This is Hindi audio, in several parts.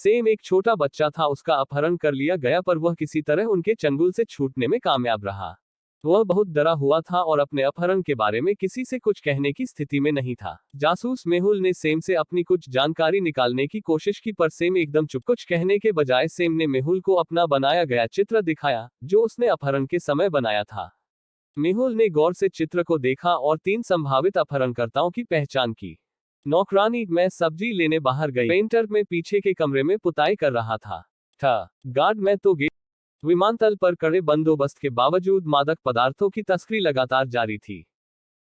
सेम एक छोटा बच्चा था, उसका अपहरण कर लिया गया, पर वह किसी तरह उनके चंगुल से छूटने में कामयाब रहा। वह बहुत डरा हुआ था और अपने अपहरण के बारे में किसी से कुछ कहने की स्थिति में नहीं था। जासूस मेहुल ने सेम से अपनी कुछ जानकारी निकालने की कोशिश की, पर सेम एकदम चुप। कुछ कहने के बजाय सेम ने मेहुल को अपना बनाया गया चित्र दिखाया, जो उसने अपहरण के समय बनाया था। मेहुल ने गौर से चित्र को देखा और 3 संभावित अपहरणकर्ताओं की पहचान की। नौकरानी, मैं सब्जी लेने बाहर गई। पेंटर, में पीछे के कमरे में पुताई कर रहा था। गार्ड, मैं तो विमानतल पर कड़े बंदोबस्त के बावजूद मादक पदार्थों की तस्करी लगातार जारी थी।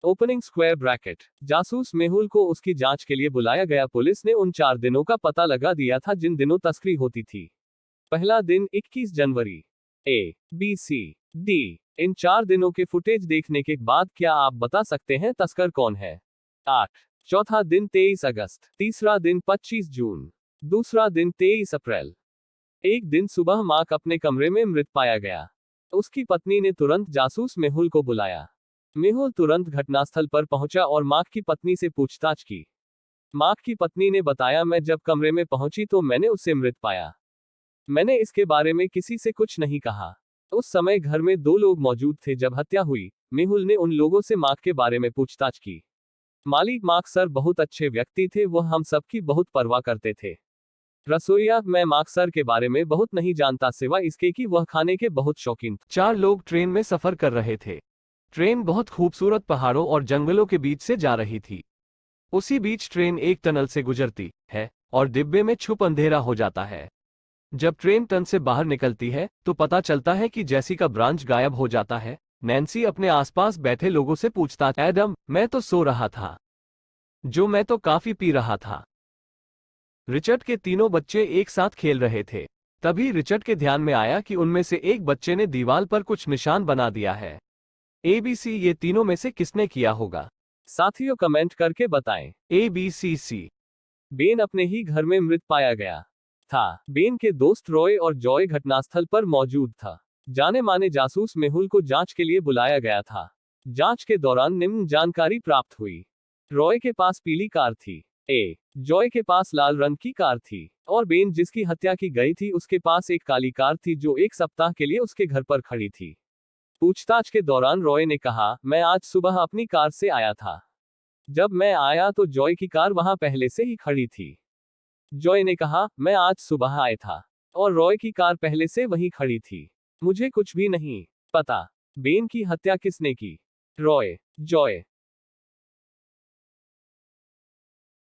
Opening square bracket. जासूस मेहुल को उसकी जांच के लिए बुलाया गया। पुलिस ने उन 4 दिनों का पता लगा दिया था जिन दिनों तस्करी होती थी। पहला दिन 21 जनवरी। A, B, C, D। इन 4 दिनों के फुटेज देखने के बाद क्या आप बता सकते हैं तस्कर कौन है? 8। चौथा दिन 23 अगस्त। तीसरा दिन 25 जून। दूसरा दिन 23 अप्रैल। एक दिन सुबह मार्क अपने कमरे में मृत पाया गया। उसकी पत्नी ने तुरंत जासूस मेहुल को बुलाया। मेहुल तुरंत घटनास्थल पर पहुंचा और मार्क की पत्नी से पूछताछ की। मार्क की पत्नी ने बताया, मैं जब कमरे में पहुंची तो मैंने उसे मृत पाया। मैंने इसके बारे में किसी से कुछ नहीं कहा। उस समय घर में 2 लोग मौजूद थे जब हत्या हुई। मेहुल ने उन लोगों से मार्क के बारे में पूछताछ की। मालिक मार्क सर बहुत अच्छे व्यक्ति थे, वह हम सबकी बहुत परवाह करते थे। रसोइया, मैं मार्क सर के बारे में बहुत नहीं जानता, सिवाय इसके कि वह खाने के बहुत शौकीन। 4 लोग ट्रेन में सफर कर रहे थे। ट्रेन बहुत खूबसूरत पहाड़ों और जंगलों के बीच से जा रही थी। उसी बीच ट्रेन एक टनल से गुजरती है और डिब्बे में छुप अंधेरा हो जाता है। जब ट्रेन टनल से बाहर निकलती है तो पता चलता है कि जेसिका ब्रांच गायब हो जाता है। नैन्सी अपने आसपास बैठे लोगों से पूछता, एडम, मैं तो सो रहा था। जो, मैं तो काफी पी रहा था। रिचर्ड के तीनों बच्चे एक साथ खेल रहे थे। तभी रिचर्ड के ध्यान में आया कि उनमें से एक बच्चे ने दीवार पर कुछ निशान बना दिया है। ABC, ये तीनों में से किसने किया होगा? साथियों, कमेंट करके बताएं। ABCC। बेन अपने ही घर में मृत पाया गया था। बेन के दोस्त रॉय और जॉय घटनास्थल पर मौजूद था। जाने माने जासूस मेहुल को जांच के लिए बुलाया गया था। जांच के दौरान निम्न जानकारी प्राप्त हुई। रॉय के पास पीली कार थी। जॉय के पास लाल रंग की कार थी। और बेन, जिसकी हत्या की गई थी, उसके पास एक काली कार थी जो 1 सप्ताह के लिए उसके घर पर खड़ी थी। पूछताछ के दौरान रॉय ने कहा, मैं आज सुबह अपनी कार से आया था। जब मैं आया तो जॉय की कार वहां पहले से ही खड़ी थी। जॉय ने कहा, मैं आज सुबह आया था और रॉय की कार पहले से वहीं खड़ी थी। मुझे कुछ भी नहीं पता। बेन की हत्या किसने की? रॉय, जॉय,